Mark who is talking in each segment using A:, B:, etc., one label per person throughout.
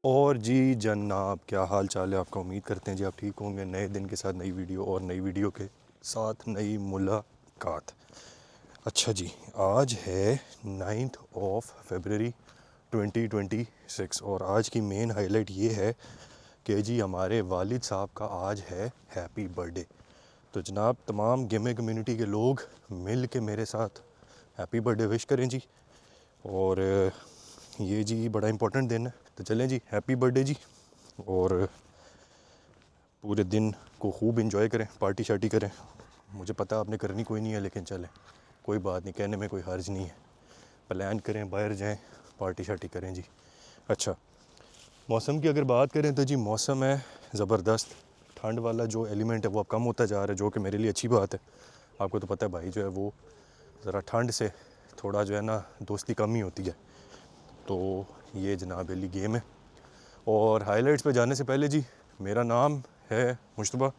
A: और जी जनाब, क्या हाल चाल है आपका। उम्मीद करते हैं जी आप ठीक होंगे। नए दिन के साथ नई वीडियो और नई वीडियो के साथ नई मुलाकात। अच्छा जी, आज है 9 फरवरी 2026 और आज की मेन हाईलाइट ये है कि जी हमारे वालिद साहब का आज है हैप्पी बर्थडे। तो जनाब तमाम गेमे कम्युनिटी के लोग मिल के मेरे साथ हैप्पी बर्थडे विश करें जी। और ये जी बड़ा इम्पोर्टेंट दिन है, तो चलें जी हैप्पी बर्थडे जी। और पूरे दिन को खूब इंजॉय करें, पार्टी शार्टी करें। मुझे पता आपने करनी कोई नहीं है, लेकिन चलें कोई बात नहीं, कहने में कोई हर्ज नहीं है। प्लान करें, बाहर जाएं, पार्टी शार्टी करें जी। अच्छा, मौसम की अगर बात करें तो जी मौसम है ज़बरदस्त। ठंड वाला जो एलिमेंट है वो अब कम होता जा रहा है, जो कि मेरे लिए अच्छी बात है। आपको तो पता है भाई जो है वो ज़रा ठंड से थोड़ा जो है ना दोस्ती कम ही होती है। तो ये जनाब अली गेम है। और हाइलाइट्स पे जाने से पहले जी, मेरा नाम है मुश्तबा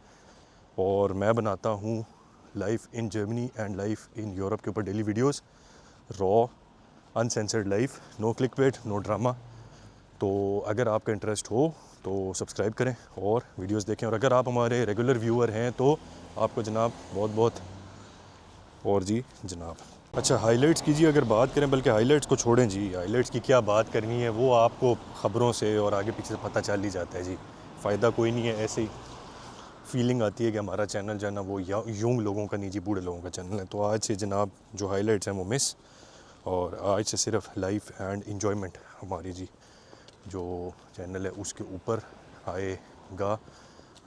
A: और मैं बनाता हूँ life in Germany and life in Europe के ऊपर daily videos, raw uncensored life, no clickbait, no drama. तो अगर आपका इंटरेस्ट हो तो सब्सक्राइब करें और वीडियोस देखें। और अगर आप हमारे रेगुलर व्यूअर हैं तो आपको जनाब बहुत बहुत और जी जनाब। अच्छा, हाइलाइट्स की जी अगर बात करें, बल्कि हाइलाइट्स को छोड़ें जी, हाइलाइट्स की क्या बात करनी है, वो आपको ख़बरों से और आगे पीछे से पता चल ही जाता है जी। फ़ायदा कोई नहीं है, ऐसे ही फीलिंग आती है कि हमारा चैनल जो है ना वो यूंग लोगों का नहीं जी, बूढ़े लोगों का चैनल है। तो आज से जनाब जो हाइलाइट्स हैं वो मिस, और आज से सिर्फ लाइफ एंड इंजॉयमेंट हमारी जी जो चैनल है उसके ऊपर आएगा।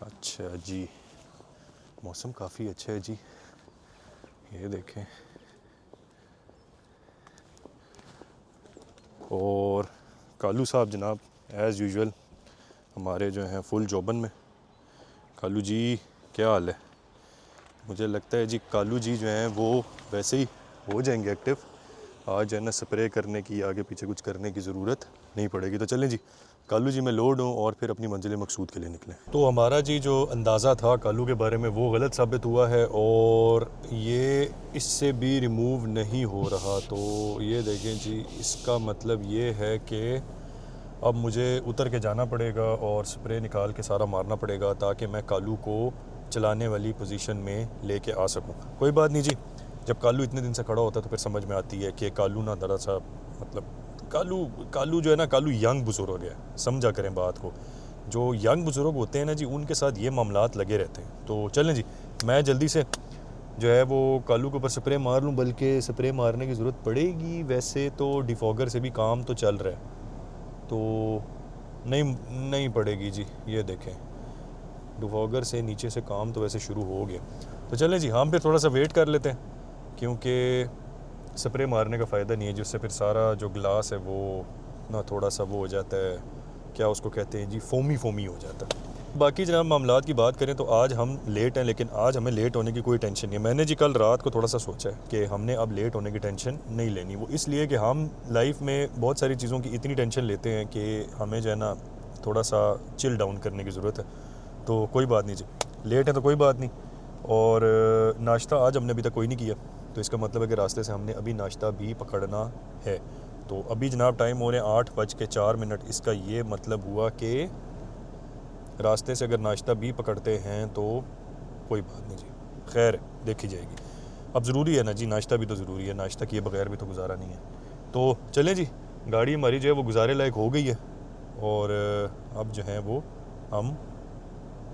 A: अच्छा जी, मौसम काफ़ी अच्छा है जी, ये देखें। और कालू साहब जनाब एज़ यूजुअल हमारे जो हैं फुल जोबन में। कालू जी क्या हाल है? मुझे लगता है जी कालू जी जो हैं वो वैसे ही हो जाएंगे एक्टिव। आज जो है ना स्प्रे करने की, आगे पीछे कुछ करने की ज़रूरत नहीं पड़ेगी। तो चलें जी, कालू जी मैं लोड हूँ और फिर अपनी मंजिल मकसूद के लिए निकलें। तो हमारा जी जो अंदाज़ा था कालू के बारे में वो गलत साबित हुआ है और ये इससे भी रिमूव नहीं हो रहा। तो ये देखें जी, इसका मतलब ये है कि अब मुझे उतर के जाना पड़ेगा और स्प्रे निकाल के सारा मारना पड़ेगा ताकि मैं कालू को चलाने वाली पोजीशन में लेके आ सकूं। कोई बात नहीं जी, जब कालू इतने दिन से खड़ा होता है तो फिर समझ में आती है कि कालू ना दरअसल मतलब कालू जो है ना, कालू यंग बुजुर्ग है, समझा करें बात को। जो यंग बुजुर्ग होते हैं ना जी, उनके साथ ये मामलात लगे रहते हैं। तो चलें जी, मैं जल्दी से जो है वो कालू के ऊपर स्प्रे मार लूँ, बल्कि स्प्रे मारने की ज़रूरत पड़ेगी। वैसे तो डिफॉगर से भी काम तो चल रहा है, तो नहीं पड़ेगी जी। ये देखें, डिफॉगर से नीचे से काम तो वैसे शुरू हो गया। तो चलें जी, हम फिर थोड़ा सा वेट कर लेते हैं, क्योंकि स्प्रे मारने का फ़ायदा नहीं है, जिससे फिर सारा जो ग्लास है वो ना थोड़ा सा वो हो जाता है, क्या उसको कहते हैं जी, फोमी हो जाता है। बाकी जनाब मामलात की बात करें तो आज हम लेट हैं, लेकिन आज हमें लेट होने की कोई टेंशन नहीं है। मैंने जी कल रात को थोड़ा सा सोचा है कि हमने अब लेट होने की टेंशन नहीं लेनी। वो इसलिए कि हम लाइफ में बहुत सारी चीज़ों की इतनी टेंशन लेते हैं कि हमें जो है ना थोड़ा सा चिल डाउन करने की ज़रूरत है। तो कोई बात नहीं जी, लेट है तो कोई बात नहीं। और नाश्ता आज हमने अभी तक कोई नहीं किया, तो इसका मतलब है कि रास्ते से हमने अभी नाश्ता भी पकड़ना है। तो अभी जनाब टाइम हो रहे हैं 8:04। इसका ये मतलब हुआ कि रास्ते से अगर नाश्ता भी पकड़ते हैं तो कोई बात नहीं जी, खैर देखी जाएगी। अब ज़रूरी है ना जी, नाश्ता भी तो ज़रूरी है, नाश्ता किए बगैर भी तो गुजारा नहीं है। तो चलें जी, गाड़ी हमारी जो है वो गुजारे लायक हो गई है और अब जो है वो हम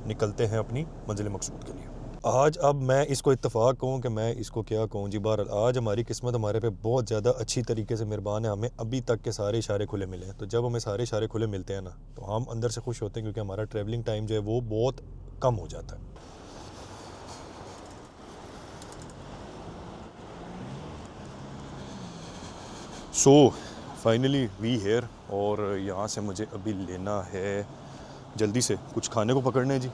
A: निकलते हैं अपनी मंजिल मकसूद के लिए। आज अब मैं इसको इत्तेफाक कहूँ कि मैं इसको क्या कहूँ जी, बहरहाल आज हमारी किस्मत हमारे पे बहुत ज़्यादा अच्छी तरीके से मेहरबान है। हमें अभी तक के सारे इशारे खुले मिले हैं। तो जब हमें सारे इशारे खुले मिलते हैं ना, तो हम अंदर से खुश होते हैं, क्योंकि हमारा ट्रैवलिंग टाइम जो है वो बहुत कम हो जाता है। सो फाइनली वी हेयर, और यहाँ से मुझे अभी लेना है जल्दी से कुछ खाने को पकड़ने जी,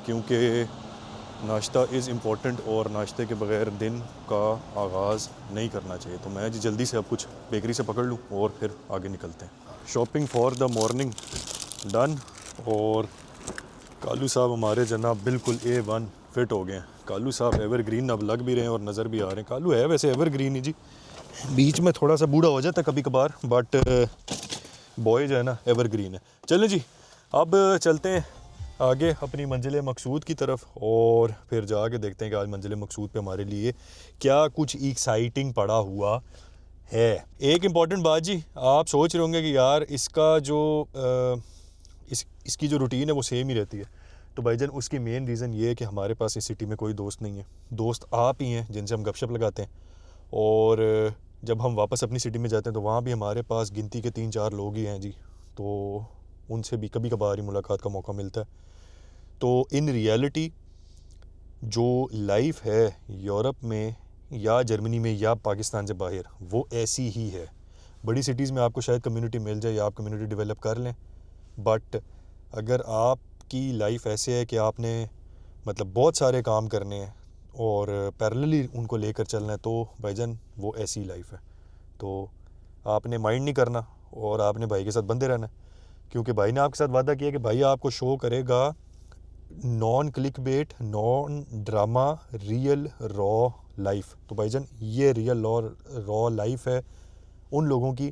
A: क्योंकि नाश्ता इज़ इम्पॉर्टेंट और नाश्ते के बगैर दिन का आगाज़ नहीं करना चाहिए। तो मैं जी जल्दी से अब कुछ बेकरी से पकड़ लूँ और फिर आगे निकलते हैं। Shopping for the morning done, और कालू साहब हमारे जनाब बिल्कुल A1 फिट हो गए हैं। कालू साहब एवरग्रीन अब लग भी रहे हैं और नज़र भी आ रहे हैं। कालू है वैसे एवरग्रीन ही जी, बीच में थोड़ा सा बूढ़ा हो जाता है कभी कभार, बट बॉय जो है ना एवरग्रीन है। चलें जी, अब चलते हैं आगे अपनी मंजिल मकसूद की तरफ और फिर जाके देखते हैं कि आज मंजिल मकसूद पे हमारे लिए क्या कुछ एक्साइटिंग पड़ा हुआ है। एक इम्पॉर्टेंट बात जी, आप सोच रहे होंगे कि यार इसका जो इसकी जो रूटीन है वो सेम ही रहती है। तो भाईजान उसकी मेन रीज़न ये है कि हमारे पास इस सिटी में कोई दोस्त नहीं है। दोस्त आप ही हैं जिनसे हम गपशप लगाते हैं, और जब हम वापस अपनी सिटी में जाते हैं तो वहाँ भी हमारे पास गिनती के 3-4 लोग ही हैं जी। तो उनसे भी कभी कभार ही मुलाकात का मौका मिलता है। तो इन रियलिटी जो लाइफ है यूरोप में या जर्मनी में या पाकिस्तान से बाहर, वो ऐसी ही है। बड़ी सिटीज़ में आपको शायद कम्युनिटी मिल जाए या आप कम्युनिटी डेवलप कर लें, बट अगर आपकी लाइफ ऐसे है कि आपने मतलब बहुत सारे काम करने हैं और पैरेलली उनको लेकर चलना है, तो भाईजान वो ऐसी लाइफ है। तो आपने माइंड नहीं करना और आपने भाई के साथ बंधे रहना है, क्योंकि भाई ने आपके साथ वादा किया कि भाई आपको शो करेगा non click bait, non drama, real raw life. तो भाईजान ये रियल रॉ लाइफ है उन लोगों की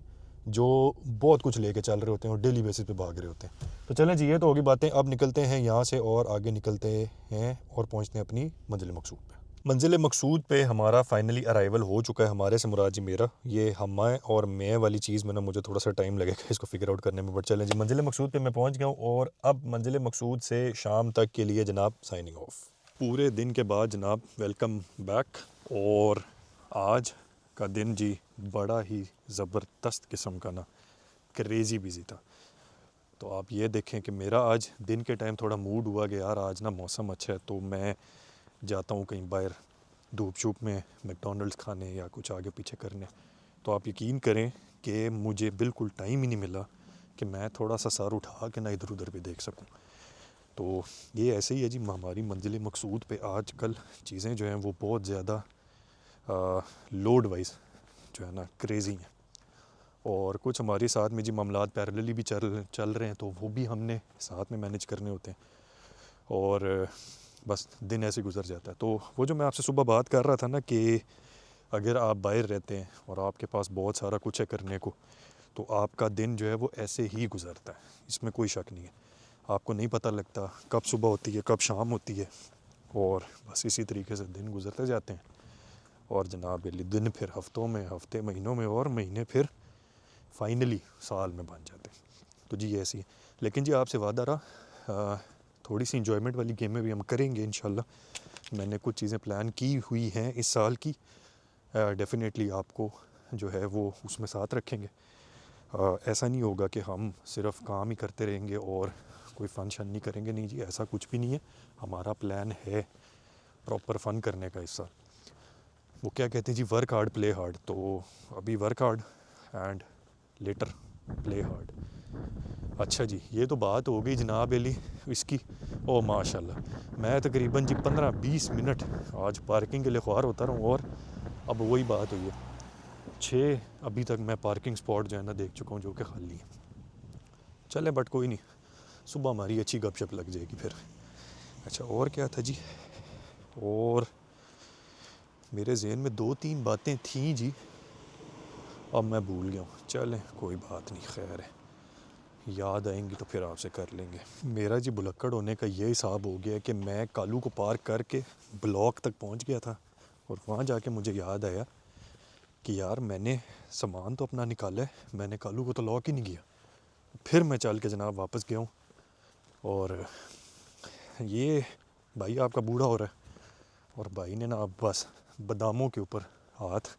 A: जो बहुत कुछ लेके चल रहे होते हैं और डेली बेसिस पे भाग रहे होते हैं। तो चलें जी, ये तो होगी बातें। अब निकलते हैं यहाँ से और आगे निकलते हैं और पहुँचते हैं अपनी मंजिल मकसूद पे। मंजिल मकसूद पे हमारा फाइनली अराइवल हो चुका है। हमारे से मुराद जी मेरा, ये हम और मैं वाली चीज़ में ना मुझे थोड़ा सा टाइम लगेगा इसको फिगर आउट करने में, बट चलें जी, मंजिल मकसूद पे मैं पहुंच गया हूँ और अब मंजिल मकसूद से शाम तक के लिए जनाब साइनिंग ऑफ। पूरे दिन के बाद जनाब वेलकम बैक। और आज का दिन जी बड़ा ही ज़बरदस्त किस्म का ना क्रेज़ी बिजी था। तो आप ये देखें कि मेरा आज दिन के टाइम थोड़ा मूड हुआ कि यार आज ना मौसम अच्छा है, तो मैं जाता हूँ कहीं बाहर धूप शूप में मैकडॉनल्ड्स खाने या कुछ आगे पीछे करने। तो आप यकीन करें कि मुझे बिल्कुल टाइम ही नहीं मिला कि मैं थोड़ा सा सर उठा के ना इधर उधर भी देख सकूं। तो ये ऐसे ही है जी, हमारी मंजिल मकसूद पे आजकल चीज़ें जो हैं वो बहुत ज़्यादा लोड वाइज जो है ना क्रेज़ी हैं, और कुछ हमारे साथ में जी मामलात पैरेलली भी चल रहे हैं, तो वो भी हमने साथ में मैनेज करने होते हैं और बस दिन ऐसे गुजर जाता है। तो वो जो मैं आपसे सुबह बात कर रहा था ना कि अगर आप बाहर रहते हैं और आपके पास बहुत सारा कुछ है करने को, तो आपका दिन जो है वो ऐसे ही गुजरता है, इसमें कोई शक नहीं है। आपको नहीं पता लगता कब सुबह होती है कब शाम होती है, और बस इसी तरीके से दिन गुजरते जाते हैं। और जनाब दिन फिर हफ्तों में, हफ्ते महीनों में, और महीने फिर फाइनली साल में बन जाते हैं। तो जी ऐसी है। लेकिन जी आपसे वादा रहा, थोड़ी सी इंजॉयमेंट वाली गेमें भी हम करेंगे इंशाल्लाह। मैंने कुछ चीज़ें प्लान की हुई हैं इस साल की, डेफिनेटली आपको जो है वो उसमें साथ रखेंगे। ऐसा नहीं होगा कि हम सिर्फ काम ही करते रहेंगे और कोई फंक्शन नहीं करेंगे, नहीं जी, ऐसा कुछ भी नहीं है। हमारा प्लान है प्रॉपर फ़न करने का इस साल। वो क्या कहते हैं जी, वर्क हार्ड प्ले हार्ड। तो अभी work hard and later play hard. अच्छा जी, ये तो बात हो गई जनाब अली इसकी। ओ माशाल्लाह, मैं तकरीबन जी 15-20 मिनट आज पार्किंग के लिए ख्वार होता रहा हूँ, और अब वही बात हुई है 6 अभी तक मैं पार्किंग स्पॉट जो है ना देख चुका हूँ जो कि खाली है। चले बट कोई नहीं, सुबह हमारी अच्छी गपशप लग जाएगी फिर। अच्छा, और क्या था जी, और मेरे जहन में 2-3 बातें थीं जी, अब मैं भूल गया हूँ। चलें कोई बात नहीं, खैर है, याद आएंगी तो फिर आपसे कर लेंगे। मेरा जी बुलक्कड़ होने का ये हिसाब हो गया कि मैं कालू को पार्क करके ब्लॉक तक पहुंच गया था, और वहाँ जाके मुझे याद आया कि यार मैंने सामान तो अपना निकाला है, मैंने कालू को तो लॉक ही नहीं किया। फिर मैं चल के जनाब वापस गया हूँ, और ये भाई आपका बूढ़ा हो रहा है, और भाई ने ना अब बस बादामों के ऊपर हाथ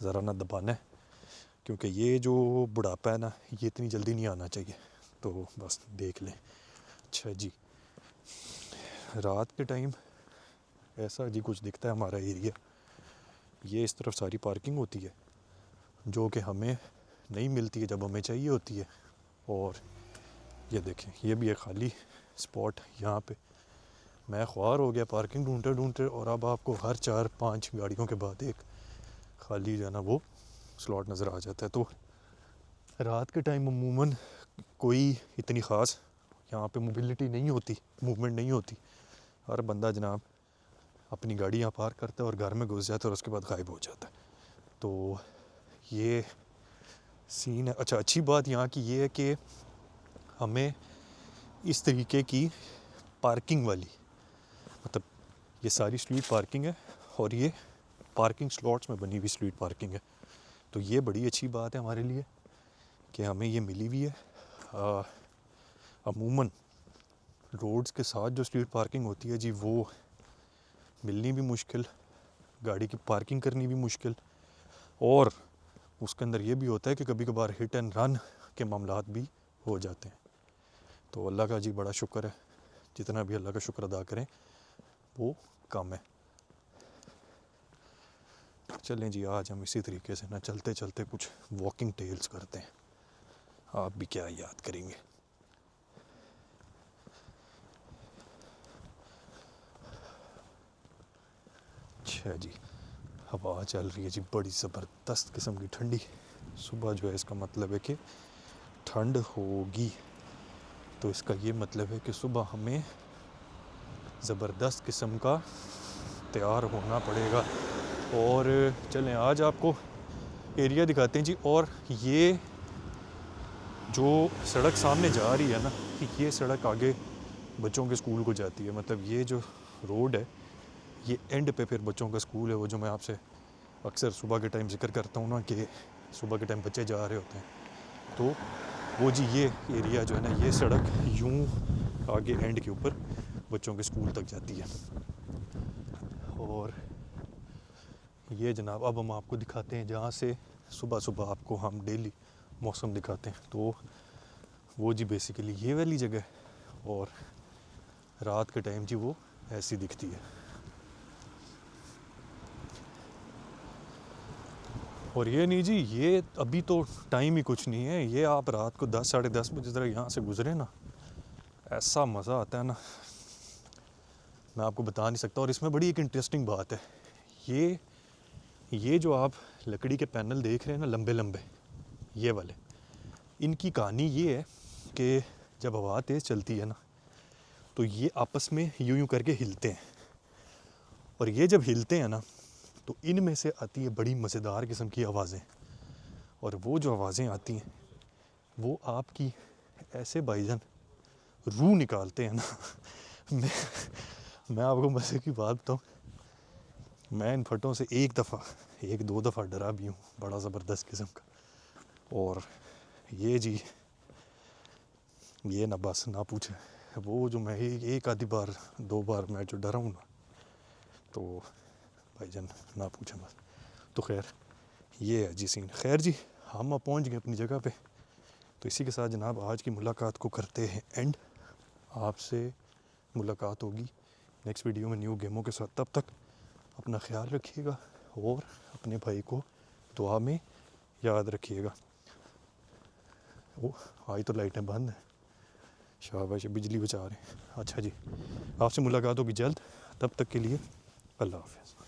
A: ज़रा ना दबाना है, क्योंकि ये जो बुढ़ापा है ना ये इतनी जल्दी नहीं आना चाहिए। तो बस देख लें। अच्छा जी, रात के टाइम ऐसा जी कुछ दिखता है हमारा एरिया, ये इस तरफ सारी पार्किंग होती है जो कि हमें नहीं मिलती है जब हमें चाहिए होती है। और ये देखें, ये भी एक खाली स्पॉट। यहाँ पे मैं ख्वार हो गया पार्किंग ढूंढते ढूंढते, और अब आपको हर 4-5 गाड़ियों के बाद एक खाली जो है ना वो स्लॉट नज़र आ जाता है। तो रात के टाइम अमूमन कोई इतनी ख़ास यहाँ पे मोबिलिटी नहीं होती, मूवमेंट नहीं होती। हर बंदा जनाब अपनी गाड़ी यहाँ पार्क करता है और घर में घुस जाता है और उसके बाद गायब हो जाता है। तो ये सीन है। अच्छा, अच्छी बात यहाँ की ये है कि हमें इस तरीके की पार्किंग वाली, मतलब ये सारी स्ट्रीट पार्किंग है और ये पार्किंग स्लॉट्स में बनी हुई स्ट्रीट पार्किंग है, तो ये बड़ी अच्छी बात है हमारे लिए कि हमें ये मिली हुई है। अमूमन रोड्स के साथ जो स्ट्रीट पार्किंग होती है जी, वो मिलनी भी मुश्किल, गाड़ी की पार्किंग करनी भी मुश्किल, और उसके अंदर ये भी होता है कि कभी कभार हिट एंड रन के मामलात भी हो जाते हैं। तो अल्लाह का जी बड़ा शुक्र है, जितना भी अल्लाह का शुक्र अदा करें वो कम है। चलें जी, आज हम इसी तरीके से ना चलते चलते कुछ वॉकिंग टेल्स करते हैं। आप भी क्या याद करेंगे। अच्छा जी, हवा चल रही है जी बड़ी ज़बरदस्त किस्म की ठंडी। सुबह जो है इसका मतलब है कि ठंड होगी, तो इसका ये मतलब है कि सुबह हमें ज़बरदस्त किस्म का तैयार होना पड़ेगा। और चलें आज आपको एरिया दिखाते हैं जी। और ये जो सड़क सामने जा रही है ना, ये सड़क आगे बच्चों के स्कूल को जाती है। मतलब ये जो रोड है, ये एंड पे फिर बच्चों का स्कूल है, वो जो मैं आपसे अक्सर सुबह के टाइम जिक्र करता हूँ ना कि सुबह के टाइम बच्चे जा रहे होते हैं, तो वो जी ये एरिया जो है ना, ये सड़क यूं आगे एंड के ऊपर बच्चों के स्कूल तक जाती है। और ये जनाब अब हम आपको दिखाते हैं जहाँ से सुबह सुबह आपको हम डेली मौसम दिखाते हैं। तो वो जी बेसिकली ये वाली जगह, और रात के टाइम जी वो ऐसी दिखती है। और ये नहीं जी, ये अभी तो टाइम ही कुछ नहीं है, ये आप रात को 10 साढ़े 10 बजे तरह यहाँ से गुजरे ना, ऐसा मज़ा आता है ना, मैं आपको बता नहीं सकता। और इसमें बड़ी एक इंटरेस्टिंग बात है, ये जो आप लकड़ी के पैनल देख रहे हैं ना, लंबे लंबे ये वाले, इनकी कहानी ये है कि जब हवा तेज़ चलती है ना, तो ये आपस में यूं यूं करके हिलते हैं, और ये जब हिलते हैं ना, तो इनमें से आती है बड़ी मज़ेदार किस्म की आवाज़ें। और वो जो आवाज़ें आती हैं वो आपकी ऐसे भाईजान रूह निकालते हैं ना। मैं आपको मज़े की बात बताऊँ, मैं इन फटों से एक दो दफ़ा डरा भी हूँ, बड़ा ज़बरदस्त किस्म का। और ये जी ये ना बस ना पूछे, वो जो मैं एक आधी बार 2 बार मैं जो डरा हूँ ना, तो भाईजान ना पूछे बस। तो खैर ये है जी सीन। खैर जी, हम अब पहुँच गए अपनी जगह पे, तो इसी के साथ जनाब आज की मुलाकात को करते हैं एंड। आपसे मुलाकात होगी नेक्स्ट वीडियो में न्यू गेमों के साथ। तब तक अपना ख्याल रखिएगा और अपने भाई को दुआ में याद रखिएगा। वो आज तो लाइटें बंद हैं, शाबाश बिजली बचा रहे हैं। अच्छा जी, आपसे मुलाकात होगी जल्द, तब तक के लिए अल्लाह हाफ़िज़।